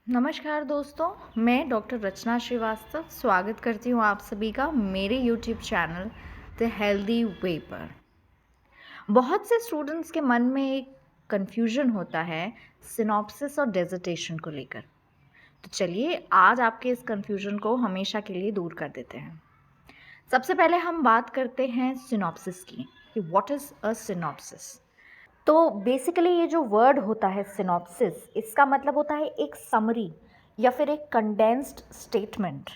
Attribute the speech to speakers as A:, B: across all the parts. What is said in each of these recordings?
A: नमस्कार दोस्तों, मैं डॉक्टर रचना श्रीवास्तव स्वागत करती हूँ आप सभी का मेरे YouTube channel the healthy way पर। बहुत से स्टूडेंट्स के मन में एक कन्फ्यूजन होता है सिनॉप्सिस और डिसर्टेशन को लेकर। तो चलिए आज आपके इस कन्फ्यूजन को हमेशा के लिए दूर कर देते हैं। सबसे पहले हम बात करते हैं सिनॉप्सिस की कि व्हाट इज़ अ सिनॉप्सिस। तो बेसिकली ये जो वर्ड होता है सिनॉप्सिस, इसका मतलब होता है एक समरी या फिर एक कंडेंस्ड स्टेटमेंट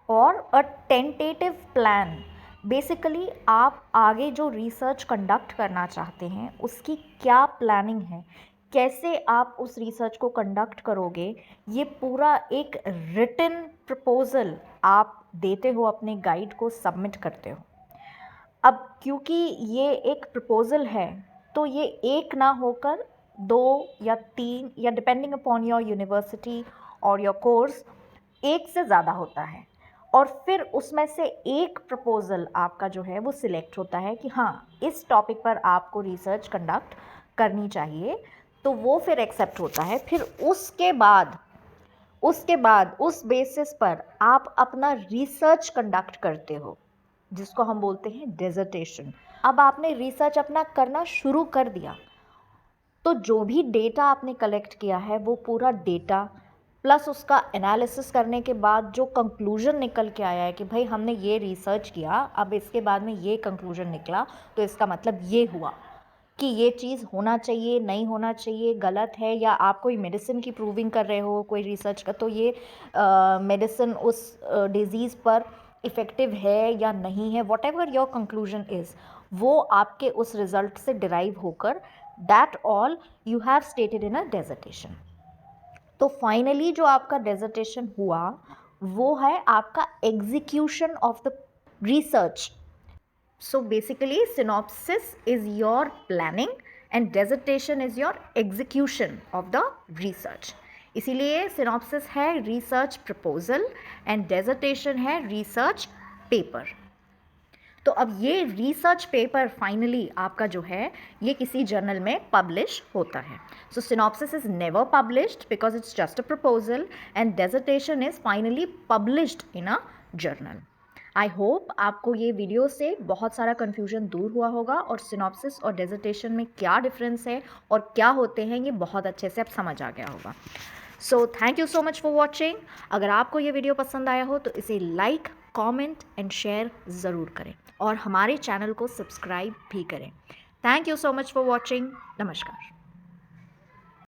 A: और अ टेंटेटिव प्लान। बेसिकली आप आगे जो रिसर्च कंडक्ट करना चाहते हैं उसकी क्या प्लानिंग है, कैसे आप उस रिसर्च को कंडक्ट करोगे, ये पूरा एक रिटन प्रपोजल आप देते हो, अपने गाइड को सबमिट करते हो। अब क्योंकि ये एक प्रपोज़ल है तो ये एक ना होकर दो या तीन या डिपेंडिंग अपॉन योर यूनिवर्सिटी और योर कोर्स एक से ज़्यादा होता है और फिर उसमें से एक प्रपोज़ल आपका जो है वो सिलेक्ट होता है कि हाँ इस टॉपिक पर आपको रिसर्च कंडक्ट करनी चाहिए, तो वो फिर एक्सेप्ट होता है। फिर उसके बाद उस बेसिस पर आप अपना रिसर्च कंडक्ट करते हो जिसको हम बोलते हैं डिसर्टेशन। अब आपने रिसर्च अपना करना शुरू कर दिया तो जो भी डेटा आपने कलेक्ट किया है वो पूरा डेटा प्लस उसका एनालिसिस करने के बाद जो कंक्लूजन निकल के आया है कि भाई हमने ये रिसर्च किया, अब इसके बाद में ये कंक्लूजन निकला, तो इसका मतलब ये हुआ कि ये चीज़ होना चाहिए, नहीं होना चाहिए, गलत है, या आप कोई मेडिसिन की प्रूविंग कर रहे हो कोई रिसर्च का, तो ये मेडिसिन उस डिज़ीज़ पर इफ़ेक्टिव है या नहीं है, what ever your conclusion is, वो आपके उस रिज़ल्ट से डिराइव होकर that all you have stated in a dissertation. तो फाइनली जो आपका डिसर्टेशन हुआ वो है आपका execution of the research. So basically, synopsis is your planning and dissertation is your execution of the research. इसीलिए synopsis है research proposal and dissertation है research paper. तो अब ये रिसर्च पेपर फाइनली आपका जो है ये किसी जर्नल में पब्लिश होता है। So synopsis is never published because it's just a proposal and dissertation is finally published in a journal. I hope आपको ये वीडियो से बहुत सारा कन्फ्यूजन दूर हुआ होगा और सिनॉप्सिस और डिसर्टेशन में क्या डिफरेंस है और क्या होते हैं ये बहुत अच्छे से अब समझ आ गया होगा। So thank you so much for watching. अगर आपको ये वीडियो पसंद आया हो तो इसे लाइक, कमेंट एंड शेयर ज़रूर करें और हमारे चैनल को सब्सक्राइब भी करें। Thank you so much for watching. नमस्कार।